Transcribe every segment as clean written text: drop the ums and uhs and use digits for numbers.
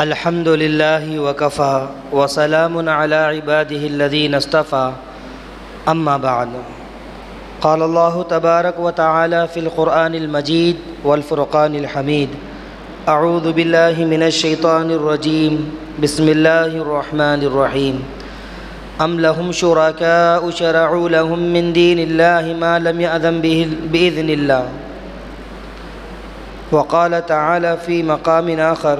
الحمد لله وكفى وسلام على عباده الذين اصطفى أما بعد قال الله تبارك وتعالى في القرآن المجيد والفرقان الحميد أعوذ بالله من الشيطان الرجيم بسم الله الرحمن الرحيم أم لهم شركاء شرعوا لهم من دين الله ما لم يأذن به بإذن الله وقال تعالى في مقام آخر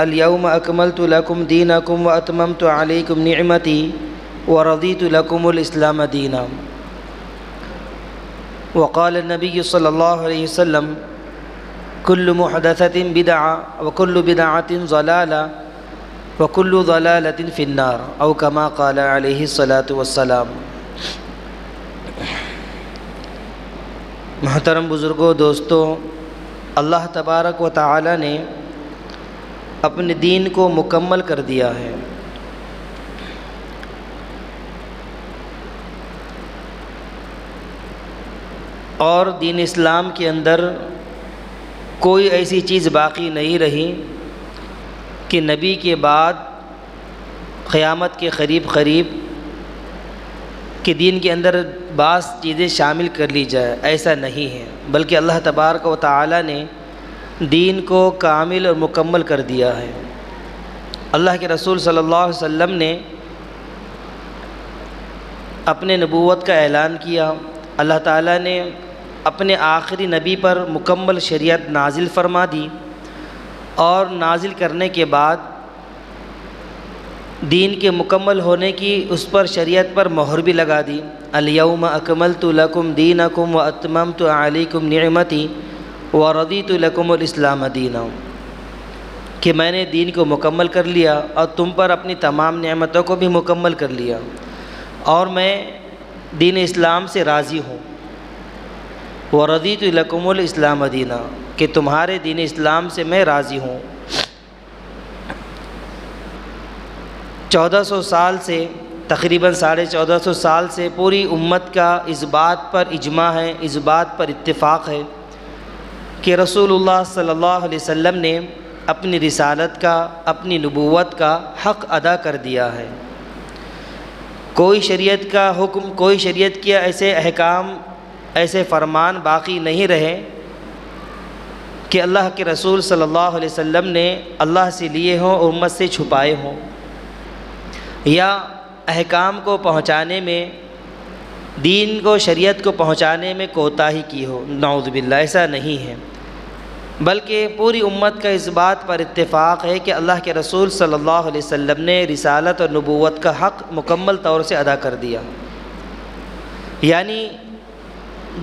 اليوم أكملت لكم دينكم وأتممت عليكم نعمتي ورضيت لكم الإسلام دينا وقال النبي صلى الله عليه وسلم كل محدثة بدعة وكل بدعة ضلالة وكل ضلالة في النار أو كما قال عليه الصلاة والسلام۔ محترم بزرگوں، دوستوں، اللہ تبارک و تعالی نے اپنے دین کو مکمل کر دیا ہے۔ اور دین اسلام کے اندر کوئی ایسی چیز باقی نہیں رہی کہ نبی کے بعد قیامت کے قریب کہ دین کے اندر بعض چیزیں شامل کر لی جائے، ایسا نہیں ہے، بلکہ اللہ تبارک و تعالی نے دین کو کامل اور مکمل کر دیا ہے۔ اللہ کے رسول صلی اللہ علیہ وسلم نے اپنے نبوت کا اعلان کیا، اللہ تعالیٰ نے اپنے آخری نبی پر مکمل شریعت نازل فرما دی، اور نازل کرنے کے بعد دین کے مکمل ہونے کی اس پر شریعت پر مہر بھی لگا دی۔ الیوم اکملت لکم دینکم واتممت علیکم نعمتی وردیت لکم الاسلام دینا، کہ میں نے دین کو مکمل کر لیا اور تم پر اپنی تمام نعمتوں کو بھی مکمل کر لیا، اور میں دین اسلام سے راضی ہوں۔ وردیت لکم الاسلام دینا، کہ تمہارے دین اسلام سے میں راضی ہوں۔ 1400 سال سے، تقریباً 1450 سال سے پوری امت کا اس بات پر اجماع ہے، اس بات پر اتفاق ہے کہ رسول اللہ صلی اللہ علیہ وسلم نے اپنی رسالت کا، اپنی نبوت کا حق ادا کر دیا ہے۔ کوئی شریعت کا حکم، کوئی شریعت کے ایسے احکام، ایسے فرمان باقی نہیں رہے کہ اللہ کے رسول صلی اللہ علیہ وسلم نے اللہ سے لیے ہوں اور امت سے چھپائے ہوں، یا احکام کو پہنچانے میں، دین کو، شریعت کو پہنچانے میں کوتاہی کی ہو، نعوذ باللہ، ایسا نہیں ہے، بلکہ پوری امت کا اس بات پر اتفاق ہے کہ اللہ کے رسول صلی اللہ علیہ وسلم نے رسالت اور نبوت کا حق مکمل طور سے ادا کر دیا۔ یعنی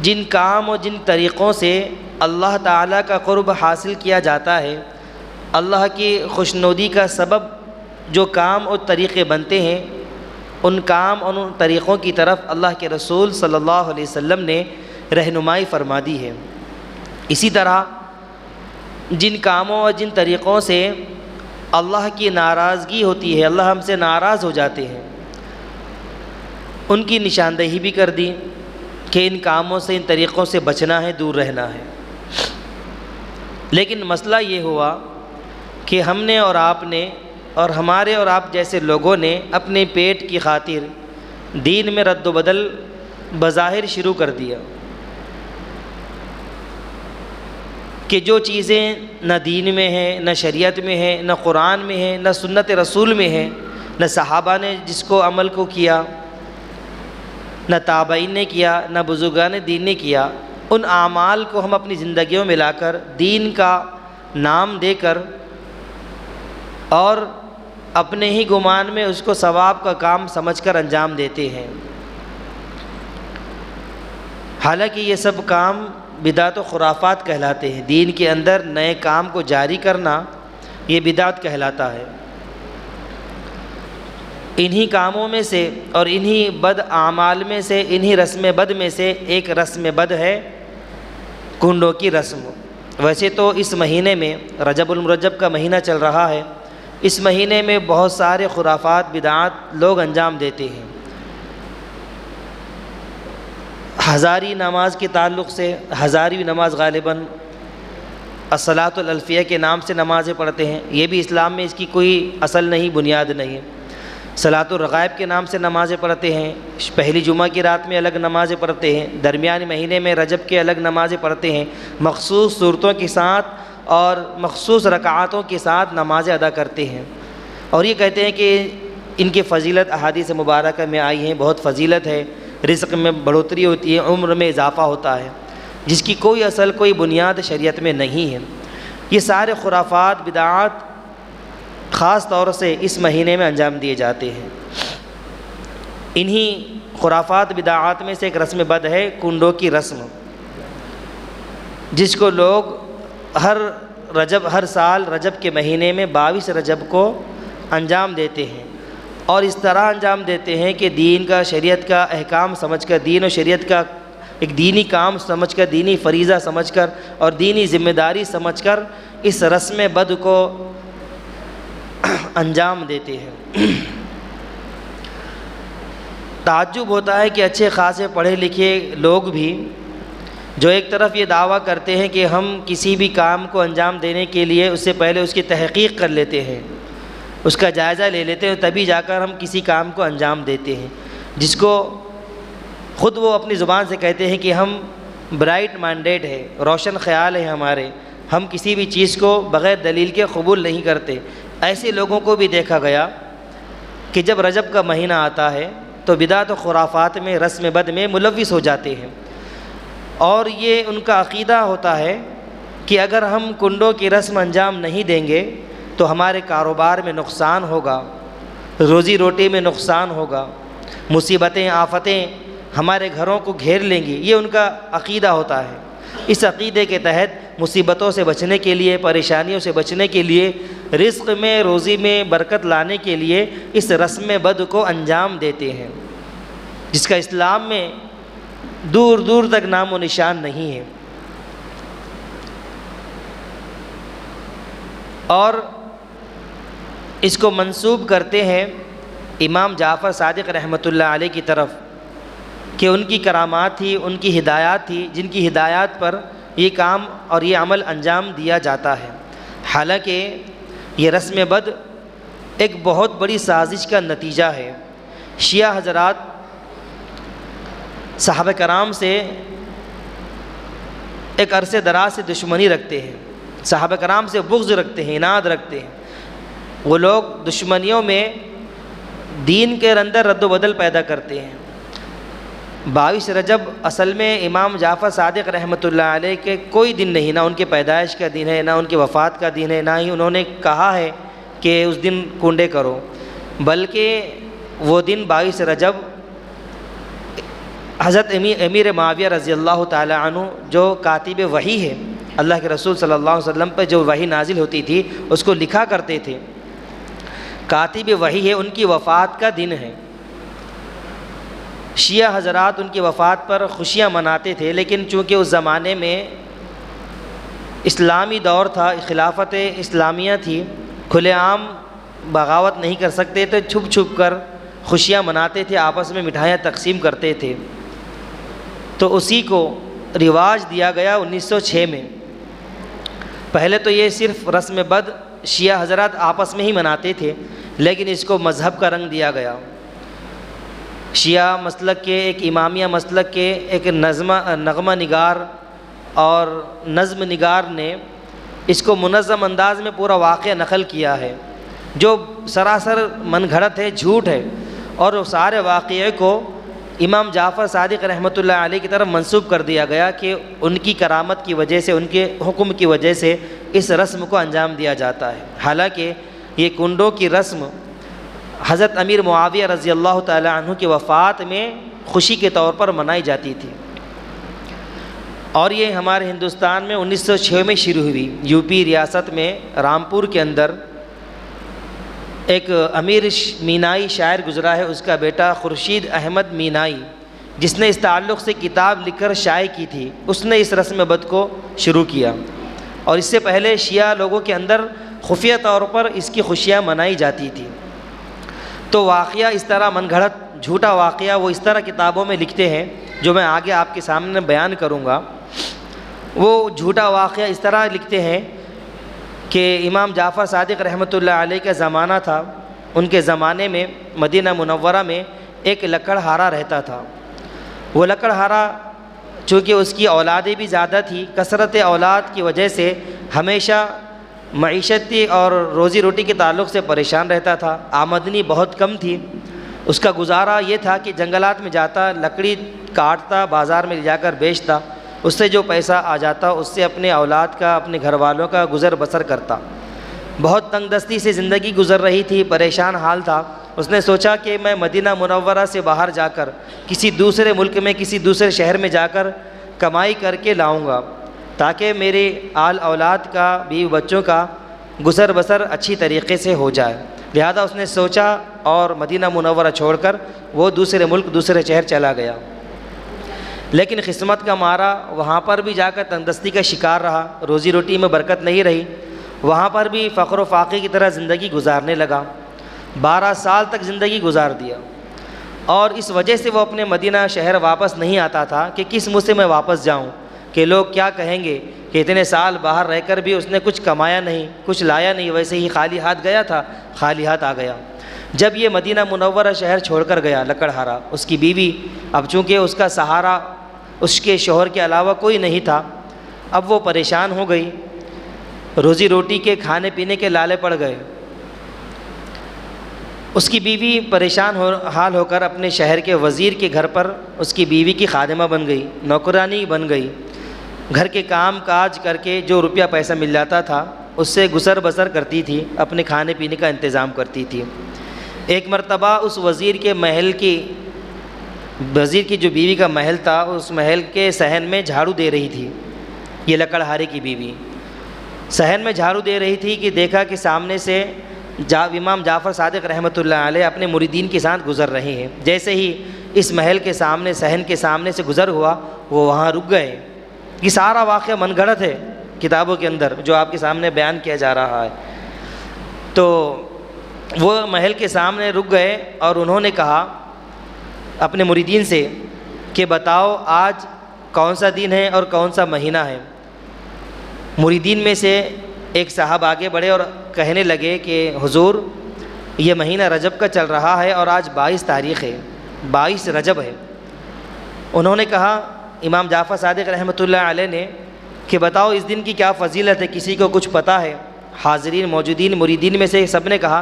جن کام اور جن طریقوں سے اللہ تعالیٰ کا قرب حاصل کیا جاتا ہے، اللہ کی خوشنودی کا سبب جو کام اور طریقے بنتے ہیں، ان کام اور ان طریقوں کی طرف اللہ کے رسول صلی اللہ علیہ وسلم نے رہنمائی فرما دی ہے۔ اسی طرح جن کاموں اور جن طریقوں سے اللہ کی ناراضگی ہوتی ہے، اللہ ہم سے ناراض ہو جاتے ہیں، ان کی نشاندہی بھی کر دی کہ ان کاموں سے، ان طریقوں سے بچنا ہے، دور رہنا ہے۔ لیکن مسئلہ یہ ہوا کہ ہم نے اور آپ نے اور ہمارے اور آپ جیسے لوگوں نے اپنے پیٹ کی خاطر دین میں رد و بدل بظاہر شروع کر دیا، کہ جو چیزیں نہ دین میں ہیں، نہ شریعت میں ہیں، نہ قرآن میں ہیں، نہ سنت رسول میں ہیں، نہ صحابہ نے جس کو عمل کو کیا، نہ تابعین نے کیا، نہ بزرگان دین نے کیا، ان اعمال کو ہم اپنی زندگیوں میں لا کر دین کا نام دے کر اور اپنے ہی گمان میں اس کو ثواب کا کام سمجھ کر انجام دیتے ہیں۔ حالانکہ یہ سب کام بدعت و خرافات کہلاتے ہیں۔ دین کے اندر نئے کام کو جاری کرنا یہ بدعت کہلاتا ہے۔ انہی کاموں میں سے اور انہی بد اعمال میں سے، انہی رسم بد میں سے ایک رسم بد ہے کنڈوں کی رسم۔ ویسے تو اس مہینے میں رجب المرجب کا مہینہ چل رہا ہے، اس مہینے میں بہت سارے خرافات، بدعات لوگ انجام دیتے ہیں۔ ہزاری نماز کے تعلق سے، ہزارویں نماز غالباً الصلاۃ الالفیہ کے نام سے نمازیں پڑھتے ہیں، یہ بھی اسلام میں اس کی کوئی اصل نہیں، بنیاد نہیں ہے۔ صلاۃ الرغائب کے نام سے نمازیں پڑھتے ہیں، پہلی جمعہ کی رات میں الگ نمازیں پڑھتے ہیں، درمیانی مہینے میں رجب کے الگ نمازیں پڑھتے ہیں، مخصوص صورتوں کے ساتھ اور مخصوص رکعاتوں کے ساتھ نمازیں ادا کرتے ہیں، اور یہ کہتے ہیں کہ ان کی فضیلت احادیث مبارکہ میں آئی ہیں، بہت فضیلت ہے، رزق میں بڑھوتری ہوتی ہے، عمر میں اضافہ ہوتا ہے، جس کی کوئی اصل کوئی بنیاد شریعت میں نہیں ہے۔ یہ سارے خرافات، بدعات خاص طور سے اس مہینے میں انجام دیے جاتے ہیں۔ انہی خرافات بدعات میں سے ایک رسم بد ہے کنڈوں کی رسم، جس کو لوگ ہر سال رجب کے مہینے میں 22 رجب کو انجام دیتے ہیں، اور اس طرح انجام دیتے ہیں کہ دین کا، شریعت کا احکام سمجھ کر، دین و شریعت کا ایک دینی کام سمجھ کر، دینی فریضہ سمجھ کر اور دینی ذمہ داری سمجھ کر اس رسم بد کو انجام دیتے ہیں۔ تعجب ہوتا ہے کہ اچھے خاصے پڑھے لکھے لوگ بھی جو ایک طرف یہ دعویٰ کرتے ہیں کہ ہم کسی بھی کام کو انجام دینے کے لیے اس سے پہلے اس کی تحقیق کر لیتے ہیں، اس کا جائزہ لے لیتے ہیں، تبھی جا کر ہم کسی کام کو انجام دیتے ہیں، جس کو خود وہ اپنی زبان سے کہتے ہیں کہ ہم برائٹ مائنڈیڈ ہے، روشن خیال ہے ہمارے، ہم کسی بھی چیز کو بغیر دلیل کے قبول نہیں کرتے۔ ایسے لوگوں کو بھی دیکھا گیا کہ جب رجب کا مہینہ آتا ہے تو بدعت و خرافات میں، رسم بد میں ملوث ہو جاتے ہیں، اور یہ ان کا عقیدہ ہوتا ہے کہ اگر ہم کنڈوں کی رسم انجام نہیں دیں گے تو ہمارے کاروبار میں نقصان ہوگا، روزی روٹی میں نقصان ہوگا، مصیبتیں آفتیں ہمارے گھروں کو گھیر لیں گی، یہ ان کا عقیدہ ہوتا ہے۔ اس عقیدے کے تحت مصیبتوں سے بچنے کے لیے، پریشانیوں سے بچنے کے لیے، رزق میں، روزی میں برکت لانے کے لیے اس رسم بد کو انجام دیتے ہیں، جس کا اسلام میں دور دور تک نام و نشان نہیں ہے۔ اور اس کو منسوب کرتے ہیں امام جعفر صادق رحمۃ اللہ علیہ کی طرف کہ ان کی کرامات تھی، ان کی ہدایات تھی، جن کی ہدایات پر یہ کام اور یہ عمل انجام دیا جاتا ہے۔ حالانکہ یہ رسم بد ایک بہت بڑی سازش کا نتیجہ ہے۔ شیعہ حضرات صحابہ کرام سے ایک عرصے دراز سے دشمنی رکھتے ہیں، صحابہ کرام سے بغض رکھتے ہیں، عناد رکھتے ہیں۔ وہ لوگ دشمنیوں میں دین کے اندر رد و بدل پیدا کرتے ہیں۔ 22 رجب اصل میں امام جعفر صادق رحمۃ اللہ علیہ کے کوئی دن نہیں، نہ ان کے پیدائش کا دن ہے، نہ ان کی وفات کا دن ہے، نہ ہی انہوں نے کہا ہے کہ اس دن کنڈے کرو، بلکہ وہ دن 22 رجب حضرت امیر معاویہ رضی اللہ تعالی عنہ جو کاتب وحی ہے، اللہ کے رسول صلی اللہ علیہ وسلم پر جو وحی نازل ہوتی تھی اس کو لکھا کرتے تھے، کاتب وحی ہے، ان کی وفات کا دن ہے۔ شیعہ حضرات ان کی وفات پر خوشیاں مناتے تھے، لیکن چونکہ اس زمانے میں اسلامی دور تھا، خلافت اسلامیہ تھی، کھلے عام بغاوت نہیں کر سکتے تھے، چھپ چھپ کر خوشیاں مناتے تھے، آپس میں مٹھائیاں تقسیم کرتے تھے۔ تو اسی کو رواج دیا گیا 1906 میں۔ پہلے تو یہ صرف رسم بد شیعہ حضرات آپس میں ہی مناتے تھے، لیکن اس کو مذہب کا رنگ دیا گیا۔ شیعہ مسلک کے، ایک امامیہ مسلک کے ایک نغمہ نگار اور نظم نگار نے اس کو منظم انداز میں پورا واقعہ نقل کیا ہے، جو سراسر من گھڑت ہے، جھوٹ ہے، اور اس سارے واقعے کو امام جعفر صادق رحمۃ اللہ علیہ کی طرف منسوب کر دیا گیا کہ ان کی کرامت کی وجہ سے، ان کے حکم کی وجہ سے اس رسم کو انجام دیا جاتا ہے۔ حالانکہ یہ کنڈوں کی رسم حضرت امیر معاویہ رضی اللہ تعالی عنہ کی وفات میں خوشی کے طور پر منائی جاتی تھی، اور یہ ہمارے ہندوستان میں 1906 میں شروع ہوئی۔ یو پی ریاست میں رامپور کے اندر ایک امیر مینائی شاعر گزرا ہے، اس کا بیٹا خورشید احمد مینائی، جس نے اس تعلق سے کتاب لکھ کر شائع کی تھی، اس نے اس رسم بد کو شروع کیا، اور اس سے پہلے شیعہ لوگوں کے اندر خفیہ طور پر اس کی خوشیاں منائی جاتی تھی۔ تو واقعہ اس طرح من گھڑت جھوٹا واقعہ وہ اس طرح کتابوں میں لکھتے ہیں، جو میں آگے آپ کے سامنے بیان کروں گا۔ وہ جھوٹا واقعہ اس طرح لکھتے ہیں کہ امام جعفر صادق رحمۃ اللہ علیہ کا زمانہ تھا، ان کے زمانے میں مدینہ منورہ میں ایک لکڑہارا رہتا تھا۔ وہ لکڑہارا چونکہ اس کی اولادیں بھی زیادہ تھی، کثرت اولاد کی وجہ سے ہمیشہ معیشتی اور روزی روٹی کے تعلق سے پریشان رہتا تھا، آمدنی بہت کم تھی۔ اس کا گزارا یہ تھا کہ جنگلات میں جاتا، لکڑی کاٹتا، بازار میں لے جا کر بیچتا، اس سے جو پیسہ آ جاتا اس سے اپنے اولاد کا، اپنے گھر والوں کا گزر بسر کرتا۔ بہت تنگ دستی سے زندگی گزر رہی تھی، پریشان حال تھا۔ اس نے سوچا کہ میں مدینہ منورہ سے باہر جا کر کسی دوسرے ملک میں، کسی دوسرے شہر میں جا کر کمائی کر کے لاؤں گا تاکہ میرے آل اولاد کا، بیوی بچوں کا گزر بسر اچھی طریقے سے ہو جائے۔ لہذا اس نے سوچا اور مدینہ منورہ چھوڑ کر وہ دوسرے ملک، دوسرے شہر چلا گیا۔ لیکن قسمت کا مارا وہاں پر بھی جا کر تنگدستی کا شکار رہا، روزی روٹی میں برکت نہیں رہی، وہاں پر بھی فقر و فاقے کی طرح زندگی گزارنے لگا۔ 12 سال تک زندگی گزار دیا، اور اس وجہ سے وہ اپنے مدینہ شہر واپس نہیں آتا تھا کہ کس منہ سے میں واپس جاؤں، کہ لوگ کیا کہیں گے کہ اتنے سال باہر رہ کر بھی اس نے کچھ کمایا نہیں، کچھ لایا نہیں، ویسے ہی خالی ہاتھ گیا تھا، خالی ہاتھ آ گیا۔ جب یہ مدینہ منورہ شہر چھوڑ کر گیا لکڑہارا، اس کی بیوی، اب چونکہ اس کا سہارا اس کے شوہر کے علاوہ کوئی نہیں تھا، اب وہ پریشان ہو گئی، روزی روٹی کے، کھانے پینے کے لالے پڑ گئے۔ اس کی بیوی پریشان حال ہو کر اپنے شہر کے وزیر کے گھر پر اس کی بیوی کی خادمہ بن گئی، نوکرانی بن گئی۔ گھر کے کام کاج کر کے جو روپیہ پیسہ مل جاتا تھا اس سے گزر بسر کرتی تھی، اپنے کھانے پینے کا انتظام کرتی تھی۔ ایک مرتبہ اس وزیر کی جو بیوی کا محل تھا، اس محل کے صحن میں جھاڑو دے رہی تھی۔ یہ لکڑہارے کی بیوی صحن میں جھاڑو دے رہی تھی کہ دیکھا کہ سامنے سے امام جعفر صادق رحمۃ اللہ علیہ اپنے مریدین کے ساتھ گزر رہے ہیں۔ جیسے ہی اس محل کے سامنے، صحن کے سامنے سے گزر ہوا، وہ وہاں رک گئے۔ یہ سارا واقعہ من گھڑت ہے کتابوں کے اندر جو آپ کے سامنے بیان کیا جا رہا ہے۔ تو وہ محل کے سامنے رک گئے اور انہوں نے کہا اپنے مریدین سے کہ بتاؤ آج کون سا دن ہے اور کون سا مہینہ ہے۔ مریدین میں سے ایک صاحب آگے بڑھے اور کہنے لگے کہ حضور، یہ مہینہ رجب کا چل رہا ہے اور آج 22 تاریخ ہے، 22 رجب ہے۔ انہوں نے کہا، امام جعفر صادق رحمۃ اللہ علیہ نے، کہ بتاؤ اس دن کی کیا فضیلت ہے، کسی کو کچھ پتہ ہے؟ حاضرین موجودین مریدین میں سے سب نے کہا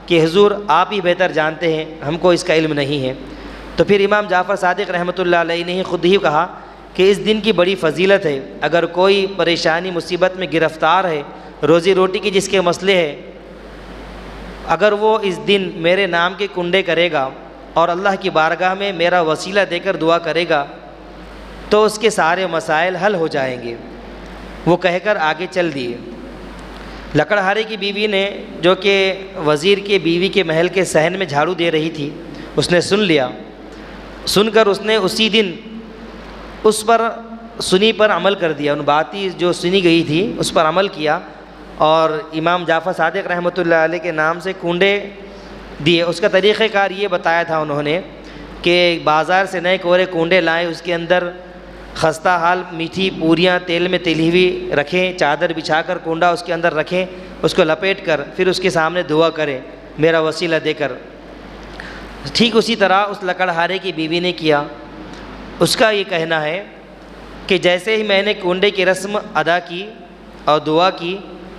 کہ حضور آپ ہی بہتر جانتے ہیں، ہم کو اس کا علم نہیں ہے۔ تو پھر امام جعفر صادق رحمۃ اللہ علیہ نے خود ہی کہا کہ اس دن کی بڑی فضیلت ہے، اگر کوئی پریشانی مصیبت میں گرفتار ہے، روزی روٹی کی جس کے مسئلے ہے، اگر وہ اس دن میرے نام کے کنڈے کرے گا اور اللہ کی بارگاہ میں میرا وسیلہ دے کر دعا کرے گا تو اس کے سارے مسائل حل ہو جائیں گے۔ وہ کہہ کر آگے چل دیے۔ لکڑہارے کی بیوی نے، جو کہ وزیر کے بیوی کے محل کے صحن میں جھاڑو دے رہی تھی، اس نے سن لیا۔ سن کر اس نے اسی دن اس پر سنی پر عمل کر دیا، ان باتیں جو سنی گئی تھی اس پر عمل کیا، اور امام جعفر صادق رحمۃ اللہ علیہ کے نام سے کنڈے دیے۔ اس کا طریقہ کار یہ بتایا تھا انہوں نے کہ بازار سے نئے کورے کنڈے لائیں، اس کے اندر خستہ حال میٹھی پوریاں تیل میں تلی ہوئی رکھیں، چادر بچھا کر کنڈا اس کے اندر رکھیں، اس کو لپیٹ کر پھر اس کے سامنے دعا کریں میرا وسیلہ دے کر۔ ٹھیک اسی طرح اس لکڑہارے کی بیوی نے کیا۔ اس کا یہ کہنا ہے کہ جیسے ہی میں نے کنڈے کی رسم ادا کی اور دعا کی،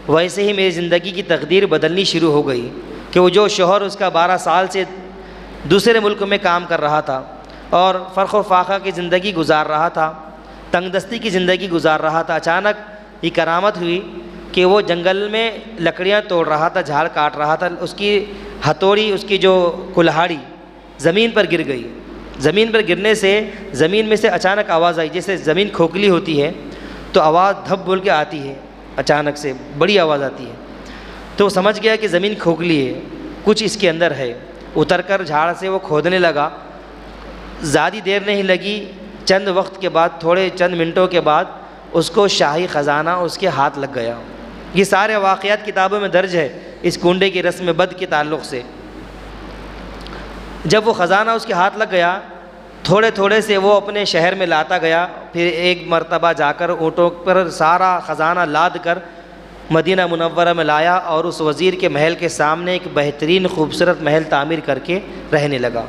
ویسے ہی میری زندگی کی تقدیر بدلنی شروع ہو گئی، کہ وہ جو شوہر اس کا 12 سال سے دوسرے ملک میں کام کر رہا تھا اور فرق و فاقہ کی زندگی گزار رہا تھا، تنگ دستی کی زندگی گزار رہا تھا، اچانک یہ کرامت ہوئی کہ وہ جنگل میں لکڑیاں توڑ رہا تھا، جھاڑ کاٹ رہا تھا، اس کی ہتھوڑی، اس کی جو کلہاڑی زمین پر گر گئی۔ زمین پر گرنے سے زمین میں سے اچانک آواز آئی، جیسے زمین کھوکھلی ہوتی ہے تو آواز دھب بول کے آتی ہے، اچانک سے بڑی آواز آتی ہے، تو وہ سمجھ گیا کہ زمین کھوکھلی ہے، کچھ اس کے اندر ہے۔ اتر کر جھاڑ سے وہ کھودنے لگا، زیادہ دیر نہیں لگی، چند وقت کے بعد، تھوڑے چند منٹوں کے بعد اس کو شاہی خزانہ اس کے ہاتھ لگ گیا۔ یہ سارے واقعات کتابوں میں درج ہے اس کنڈے کی رسم بد کے تعلق سے۔ جب وہ خزانہ اس کے ہاتھ لگ گیا، تھوڑے تھوڑے سے وہ اپنے شہر میں لاتا گیا، پھر ایک مرتبہ جا کر اونٹوں پر سارا خزانہ لاد کر مدینہ منورہ میں لایا اور اس وزیر کے محل کے سامنے ایک بہترین خوبصورت محل تعمیر کر کے رہنے لگا۔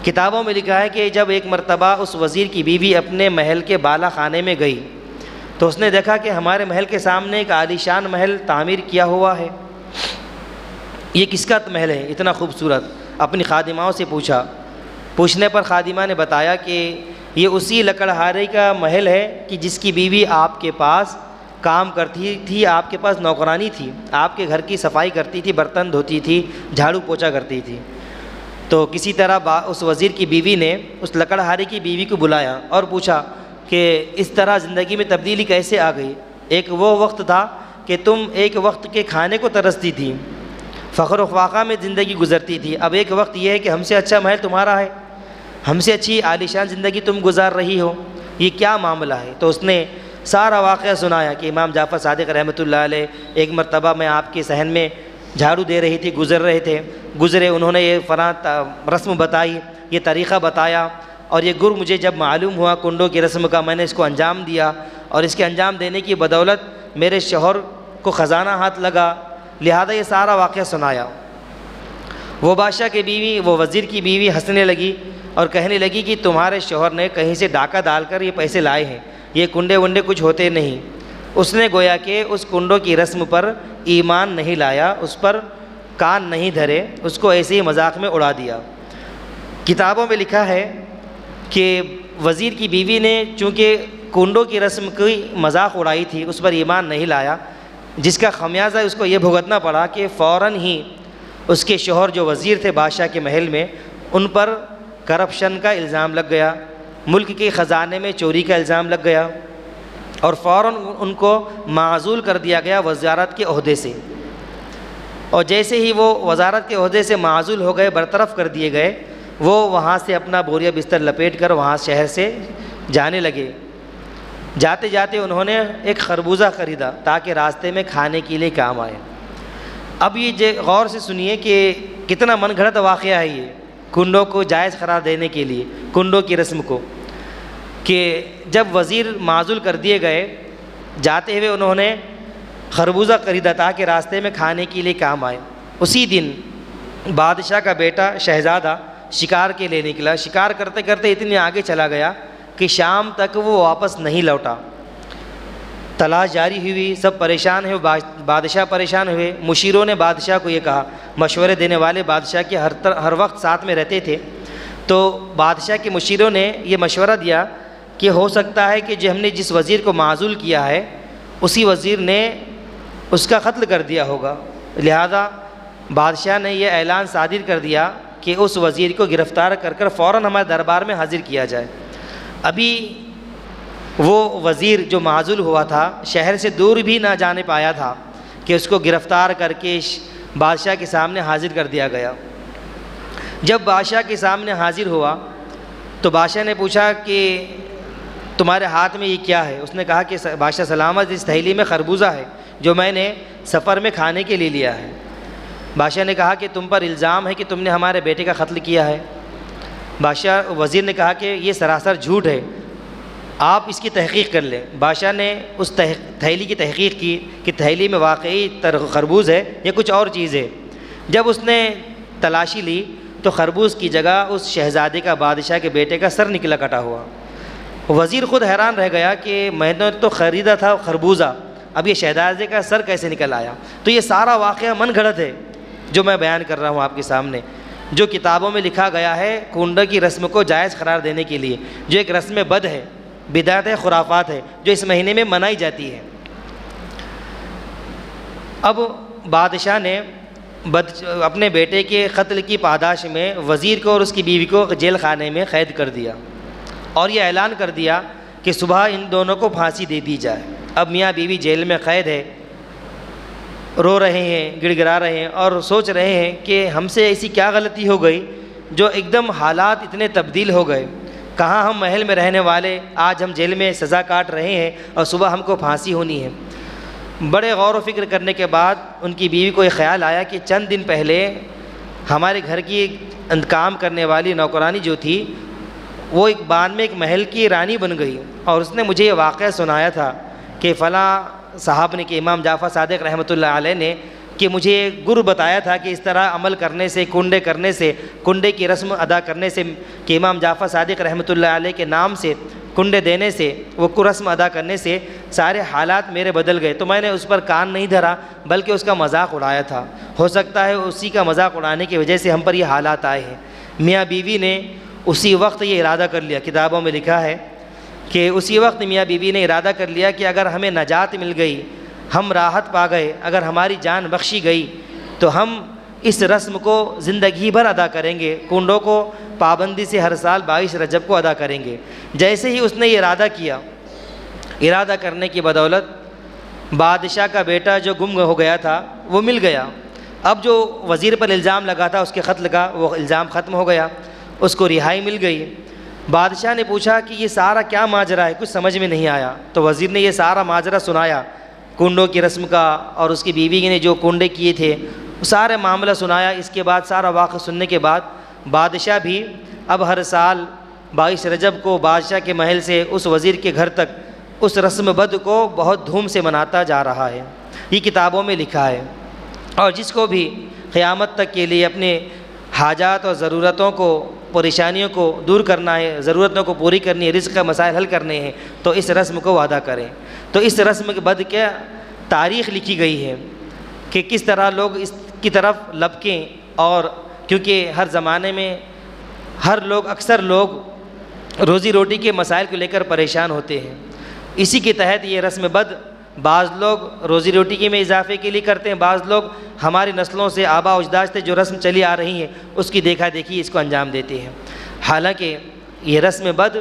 کتابوں میں لکھا ہے کہ جب ایک مرتبہ اس وزیر کی بیوی اپنے محل کے بالا خانے میں گئی تو اس نے دیکھا کہ ہمارے محل کے سامنے ایک عالیشان محل تعمیر کیا ہوا ہے، یہ کس کا محل ہے اتنا خوبصورت؟ اپنی خادماؤں سے پوچھنے پر خادمہ نے بتایا کہ یہ اسی لکڑہارے کا محل ہے کہ جس کی بیوی آپ کے پاس کام کرتی تھی، آپ کے پاس نوکرانی تھی، آپ کے گھر کی صفائی کرتی تھی، برتن دھوتی تھی، جھاڑو پوچھا کرتی تھی۔ تو کسی طرح اس وزیر کی بیوی نے اس لکڑہارے کی بیوی کو بلایا اور پوچھا کہ اس طرح زندگی میں تبدیلی کیسے آ گئی؟ ایک وہ وقت تھا کہ تم ایک وقت کے کھانے کو ترستی تھی، فخر و فاقہ میں زندگی گزرتی تھی، اب ایک وقت یہ ہے کہ ہم سے اچھا محل تمہارا ہے، ہم سے اچھی عالیشان زندگی تم گزار رہی ہو، یہ کیا معاملہ ہے؟ تو اس نے سارا واقعہ سنایا کہ امام جعفر صادق رحمۃ اللہ علیہ ایک مرتبہ میں آپ کے صحن میں جھاڑو دے رہی تھی، گزرے، انہوں نے یہ فلاں رسم بتائی، یہ طریقہ بتایا، اور یہ گر مجھے جب معلوم ہوا کنڈوں کی رسم کا، میں نے اس کو انجام دیا، اور اس کے انجام دینے کی بدولت میرے شوہر کو خزانہ ہاتھ لگا، لہذا یہ سارا واقعہ سنایا۔ وہ بادشاہ کی بیوی، وہ وزیر کی بیوی ہنسنے لگی اور کہنے لگی کہ تمہارے شوہر نے کہیں سے ڈاکہ ڈال کر یہ پیسے لائے ہیں، یہ کنڈے ونڈے کچھ ہوتے نہیں۔ اس نے گویا کہ اس کنڈوں کی رسم پر ایمان نہیں لایا، اس پر کان نہیں دھرے، اس کو ایسے ہی مذاق میں اڑا دیا۔ کتابوں میں لکھا ہے کہ وزیر کی بیوی نے چونکہ کنڈوں کی رسم کی مذاق اڑائی تھی، اس پر ایمان نہیں لایا، جس کا خمیازہ اس کو یہ بھگتنا پڑا کہ فوراً ہی اس کے شوہر جو وزیر تھے بادشاہ کے محل میں، ان پر کرپشن کا الزام لگ گیا، ملک کے خزانے میں چوری کا الزام لگ گیا، اور فوراً ان کو معزول کر دیا گیا وزارت کے عہدے سے۔ اور جیسے ہی وہ وزارت کے عہدے سے معزول ہو گئے، برطرف کر دیے گئے، وہ وہاں سے اپنا بوریا بستر لپیٹ کر وہاں شہر سے جانے لگے۔ جاتے جاتے انہوں نے ایک خربوزہ خریدا تاکہ راستے میں کھانے کے لیے کام آئے۔ اب یہ غور سے سنیے کہ کتنا من گھڑت واقعہ ہے یہ، کنڈوں کو جائز قرار دینے کے لیے، کنڈوں کی رسم کو، کہ جب وزیر معزول کر دیے گئے، جاتے ہوئے انہوں نے خربوزہ خریدا تاکہ راستے میں کھانے کے لیے کام آئے۔ اسی دن بادشاہ کا بیٹا شہزادہ شکار کے لیے نکلا، شکار کرتے کرتے اتنے آگے چلا گیا کہ شام تک وہ واپس نہیں لوٹا۔ تلاش جاری ہوئی، سب پریشان ہوئے، بادشاہ پریشان ہوئے۔ مشیروں نے بادشاہ کو یہ کہا، مشورے دینے والے بادشاہ کے ہر وقت ساتھ میں رہتے تھے، تو بادشاہ کے مشیروں نے یہ مشورہ دیا کہ ہو سکتا ہے کہ جو ہم نے جس وزیر کو معزول کیا ہے اسی وزیر نے اس کا قتل کر دیا ہوگا، لہذا بادشاہ نے یہ اعلان صادر کر دیا کہ اس وزیر کو گرفتار کر کر فوراً ہمارے دربار میں حاضر کیا جائے۔ ابھی وہ وزیر جو معزول ہوا تھا شہر سے دور بھی نہ جانے پایا تھا کہ اس کو گرفتار کر کے بادشاہ کے سامنے حاضر کر دیا گیا۔ جب بادشاہ کے سامنے حاضر ہوا تو بادشاہ نے پوچھا کہ تمہارے ہاتھ میں یہ کیا ہے؟ اس نے کہا کہ بادشاہ سلامت، اس تھیلی میں خربوزہ ہے جو میں نے سفر میں کھانے کے لیے لیا ہے۔ بادشاہ نے کہا کہ تم پر الزام ہے کہ تم نے ہمارے بیٹے کا قتل کیا ہے۔ وزیر نے کہا کہ یہ سراسر جھوٹ ہے، آپ اس کی تحقیق کر لیں۔ بادشاہ نے اس تھیلی کی تحقیق کی کہ تھیلی میں واقعی خربوز ہے یا کچھ اور چیز ہے۔ جب اس نے تلاشی لی تو خربوز کی جگہ اس شہزادے کا، بادشاہ کے بیٹے کا سر نکلا کٹا ہوا۔ وزیر خود حیران رہ گیا کہ میں نے تو خریدا تھا خربوزہ، اب یہ شہزادے کا سر کیسے نکل آیا؟ تو یہ سارا واقعہ من گھڑت ہے جو میں بیان کر رہا ہوں آپ کے سامنے، جو کتابوں میں لکھا گیا ہے کنڈوں کی رسم کو جائز قرار دینے کے لیے، جو ایک رسم بد ہے، بدعت ہے، خرافات ہے، جو اس مہینے میں منائی جاتی ہے۔ اب بادشاہ نے اپنے بیٹے کے قتل کی پاداش میں وزیر کو اور اس کی بیوی کو جیل خانے میں قید کر دیا اور یہ اعلان کر دیا کہ صبح ان دونوں کو پھانسی دے دی جائے۔ اب میاں بیوی جیل میں قید ہے، رو رہے ہیں، گڑ گڑا رہے ہیں اور سوچ رہے ہیں کہ ہم سے ایسی کیا غلطی ہو گئی جو ایک دم حالات اتنے تبدیل ہو گئے، کہاں ہم محل میں رہنے والے آج ہم جیل میں سزا کاٹ رہے ہیں اور صبح ہم کو پھانسی ہونی ہے۔ بڑے غور و فکر کرنے کے بعد ان کی بیوی کو یہ خیال آیا کہ چند دن پہلے ہمارے گھر کی کام کرنے والی نوکرانی جو تھی وہ ایک بعد میں ایک محل کی رانی بن گئی، اور اس نے مجھے یہ واقعہ سنایا تھا کہ فلاں صاحب نے، کہ امام جعفر صادق رحمۃ اللہ علیہ نے، کہ مجھے گر بتایا تھا کہ اس طرح عمل کرنے سے، کنڈے کرنے سے، کنڈے کی رسم ادا کرنے سے، کہ امام جعفر صادق رحمۃ اللہ علیہ کے نام سے کنڈے دینے سے، وہ رسم ادا کرنے سے سارے حالات میرے بدل گئے۔ تو میں نے اس پر کان نہیں دھرا بلکہ اس کا مذاق اڑایا تھا۔ ہو سکتا ہے اسی کا مذاق اڑانے کی وجہ سے ہم پر یہ حالات آئے ہیں۔ میاں بیوی نے اسی وقت یہ ارادہ کر لیا، کتابوں میں لکھا ہے کہ اسی وقت میاں بیوی نے ارادہ کر لیا کہ اگر ہمیں نجات مل گئی، ہم راحت پا گئے، اگر ہماری جان بخشی گئی، تو ہم اس رسم کو زندگی بھر ادا کریں گے، کنڈوں کو پابندی سے ہر سال 22 رجب کو ادا کریں گے۔ جیسے ہی اس نے یہ ارادہ کیا، ارادہ کرنے کی بدولت بادشاہ کا بیٹا جو گم ہو گیا تھا وہ مل گیا۔ اب جو وزیر پر الزام لگا تھا اس کے قتل کا، وہ الزام ختم ہو گیا، اس کو رہائی مل گئی۔ بادشاہ نے پوچھا کہ یہ سارا کیا ماجرا ہے، کچھ سمجھ میں نہیں آیا۔ تو وزیر نے یہ سارا ماجرا سنایا، کنڈوں کی رسم کا، اور اس کی بیوی نے جو کنڈے کیے تھے، سارے معاملہ سنایا۔ اس کے بعد سارا واقعہ سننے کے بعد بادشاہ بھی اب ہر سال 22 رجب کو بادشاہ کے محل سے اس وزیر کے گھر تک اس رسم بد کو بہت دھوم سے مناتا جا رہا ہے۔ یہ کتابوں میں لکھا ہے۔ اور جس کو بھی قیامت تک کے لیے اپنے حاجات اور ضرورتوں کو، پریشانیوں کو دور کرنا ہے، ضرورتوں کو پوری کرنی ہے، رزق کا مسائل حل کرنے ہیں، تو اس رسم کو ادا کریں۔ تو اس رسم کے بد کیا تاریخ لکھی گئی ہے کہ کس طرح لوگ اس کی طرف لپکیں، اور کیونکہ ہر زمانے میں اکثر لوگ روزی روٹی کے مسائل کو لے کر پریشان ہوتے ہیں۔ اسی کے تحت یہ رسم بد بعض لوگ روزی روٹی کے میں اضافے کے لیے کرتے ہیں، بعض لوگ ہماری نسلوں سے، آباء و اجداد سے جو رسم چلی آ رہی ہیں اس کی دیکھا دیکھی اس کو انجام دیتے ہیں۔ حالانکہ یہ رسم بد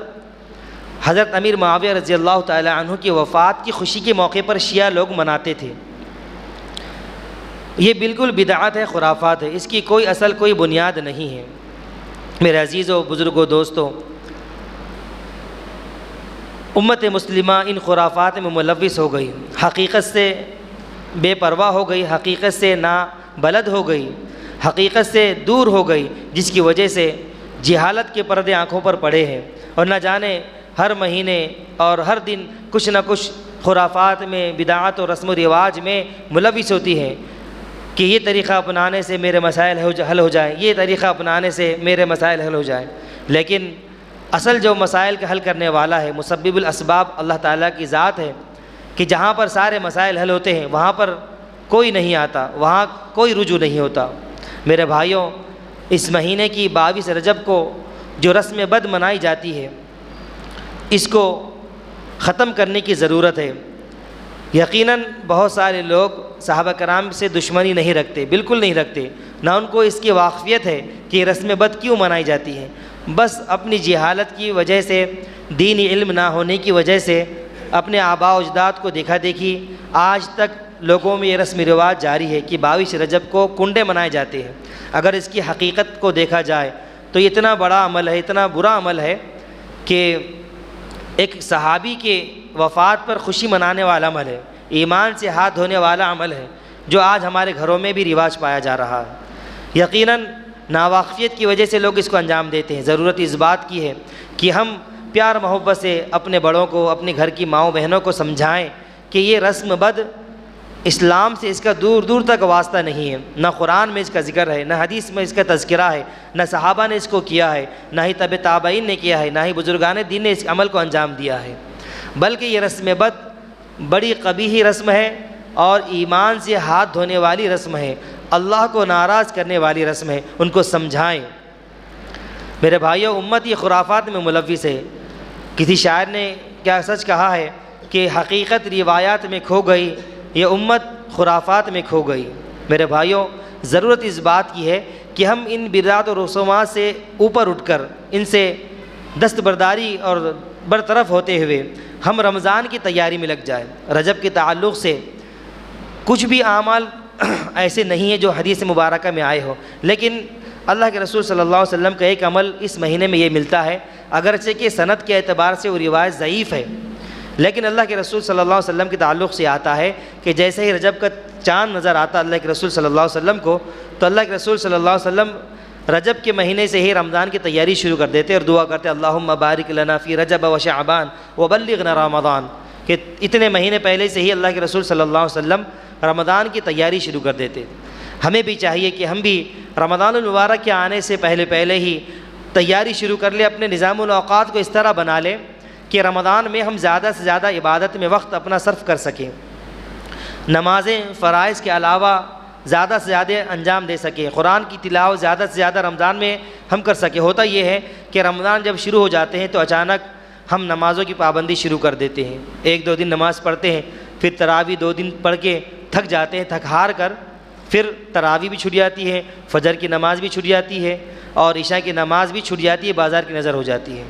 حضرت امیر معاویہ رضی اللہ تعالی عنہ کی وفات کی خوشی کے موقع پر شیعہ لوگ مناتے تھے۔ یہ بالکل بدعت ہے، خرافات ہے، اس کی کوئی اصل، کوئی بنیاد نہیں ہے۔ میرے عزیزوں، بزرگوں، دوستوں، امت مسلمہ ان خرافات میں ملوث ہو گئی، حقیقت سے بے پرواہ ہو گئی، حقیقت سے نابلد ہو گئی، حقیقت سے دور ہو گئی، جس کی وجہ سے جہالت کے پردے آنکھوں پر پڑے ہیں، اور نہ جانے ہر مہینے اور ہر دن کچھ نہ کچھ خرافات میں، بدعات اور رسم و رواج میں ملوث ہوتی ہے کہ یہ طریقہ اپنانے سے میرے مسائل حل ہو جائیں، یہ طریقہ اپنانے سے میرے مسائل حل ہو جائیں۔ لیکن اصل جو مسائل کا حل کرنے والا ہے، مسبب الاسباب اللہ تعالیٰ کی ذات ہے، کہ جہاں پر سارے مسائل حل ہوتے ہیں وہاں پر کوئی نہیں آتا، وہاں کوئی رجوع نہیں ہوتا۔ میرے بھائیوں، اس مہینے کی 22 رجب کو جو رسم بد منائی جاتی ہے، اس کو ختم کرنے کی ضرورت ہے۔ یقیناً بہت سارے لوگ صحابہ کرام سے دشمنی نہیں رکھتے، بالکل نہیں رکھتے، نہ ان کو اس کی واقفیت ہے کہ یہ رسم بد کیوں منائی جاتی ہے۔ بس اپنی جہالت کی وجہ سے، دینی علم نہ ہونے کی وجہ سے، اپنے آباء و اجداد کو دیکھا دیکھی آج تک لوگوں میں یہ رسم رواج جاری ہے کہ 22 رجب کو کنڈے منائے جاتے ہیں۔ اگر اس کی حقیقت کو دیکھا جائے تو اتنا بڑا عمل ہے، اتنا برا عمل ہے کہ ایک صحابی کے وفات پر خوشی منانے والا عمل ہے، ایمان سے ہاتھ دھونے والا عمل ہے، جو آج ہمارے گھروں میں بھی رواج پایا جا رہا ہے۔ یقیناً ناواقفیت کی وجہ سے لوگ اس کو انجام دیتے ہیں۔ ضرورت اس بات کی ہے کہ ہم پیار محبت سے اپنے بڑوں کو، اپنے گھر کی ماؤں بہنوں کو سمجھائیں کہ یہ رسم بد اسلام سے اس کا دور دور تک واسطہ نہیں ہے، نہ قرآن میں اس کا ذکر ہے، نہ حدیث میں اس کا تذکرہ ہے، نہ صحابہ نے اس کو کیا ہے، نہ ہی تبع تابعین نے کیا ہے، نہ ہی بزرگان دین نے اس عمل کو انجام دیا ہے، بلکہ یہ رسم بد بڑی قبیح رسم ہے اور ایمان سے ہاتھ دھونے والی رسم ہے، اللہ کو ناراض کرنے والی رسم ہے۔ ان کو سمجھائیں۔ میرے بھائیوں، امت یہ خرافات میں ملوث ہے۔ کسی شاعر نے کیا سچ کہا ہے کہ حقیقت روایات میں کھو گئی، یہ امت خرافات میں کھو گئی۔ میرے بھائیوں، ضرورت اس بات کی ہے کہ ہم ان بدعات و رسومات سے اوپر اٹھ کر، ان سے دستبرداری اور برطرف ہوتے ہوئے ہم رمضان کی تیاری میں لگ جائیں۔ رجب کے تعلق سے کچھ بھی اعمال ایسے نہیں ہیں جو حدیث مبارکہ میں آئے ہو، لیکن اللہ کے رسول صلی اللہ علیہ وسلم کا ایک عمل اس مہینے میں یہ ملتا ہے، اگرچہ کہ سند کے اعتبار سے وہ روایت ضعیف ہے، لیکن اللہ کے رسول صلی اللہ علیہ وسلم کے تعلق سے آتا ہے کہ جیسے ہی رجب کا چاند نظر آتا اللہ کے رسول صلی اللہ علیہ وسلم کو، تو اللہ کے رسول صلی اللہ علیہ وسلم رجب کے مہینے سے ہی رمضان کی تیاری شروع کر دیتے اور دعا کرتے اللہم بارک لنا فی رجب و شعبان وبلغنا رمضان، کہ اتنے مہینے پہلے سے ہی اللہ کے رسول صلی اللہ علیہ وسلم رمضان کی تیاری شروع کر دیتے۔ ہمیں بھی چاہیے کہ ہم بھی رمضان المبارک کے آنے سے پہلے ہی تیاری شروع کر لیں، اپنے نظام الاوقات کو اس طرح بنا لیں کہ رمضان میں ہم زیادہ سے زیادہ عبادت میں وقت اپنا صرف کر سکیں، نمازیں فرائض کے علاوہ زیادہ سے زیادہ انجام دے سکیں، قرآن کی تلاوت زیادہ سے زیادہ رمضان میں ہم کر سکیں۔ ہوتا یہ ہے کہ رمضان جب شروع ہو جاتے ہیں تو اچانک ہم نمازوں کی پابندی شروع کر دیتے ہیں، 1-2 دن نماز پڑھتے ہیں، پھر تراویح 2 دن پڑھ کے تھک جاتے ہیں، تھک ہار کر پھر تراویح بھی چھوٹ جاتی ہے، فجر کی نماز بھی چھوٹ جاتی ہے اور عشاء کی نماز بھی چھوٹ جاتی ہے، بازار کی نظر ہو جاتی ہے۔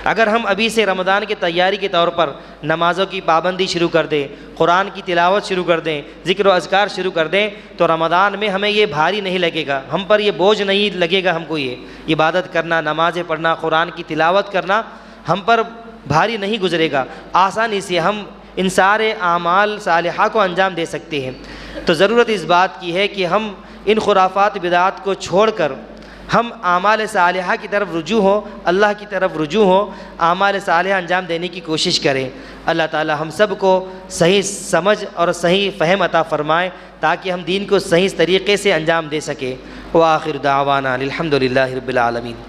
اگر ہم ابھی سے رمضان کی تیاری کے طور پر نمازوں کی پابندی شروع کر دیں، قرآن کی تلاوت شروع کر دیں، ذکر و اذکار شروع کر دیں تو رمضان میں ہمیں یہ بھاری نہیں لگے گا، ہم پر یہ بوجھ نہیں لگے گا، ہم کو یہ عبادت کرنا، نمازیں پڑھنا، قرآن کی تلاوت کرنا ہم پر بھاری نہیں گزرے گا، آسانی سے ہم ان سارے اعمال صالحہ کو انجام دے سکتے ہیں۔ تو ضرورت اس بات کی ہے کہ ہم ان خرافات بدعات کو چھوڑ کر ہم اعمال صالحہ کی طرف رجوع ہو، اللہ کی طرف رجوع ہو، اعمال صالحہ انجام دینے کی کوشش کریں۔ اللہ تعالی ہم سب کو صحیح سمجھ اور صحیح فہم عطا فرمائے تاکہ ہم دین کو صحیح طریقے سے انجام دے سکیں۔ وآخر دعوانا الحمدللہ رب العالمین۔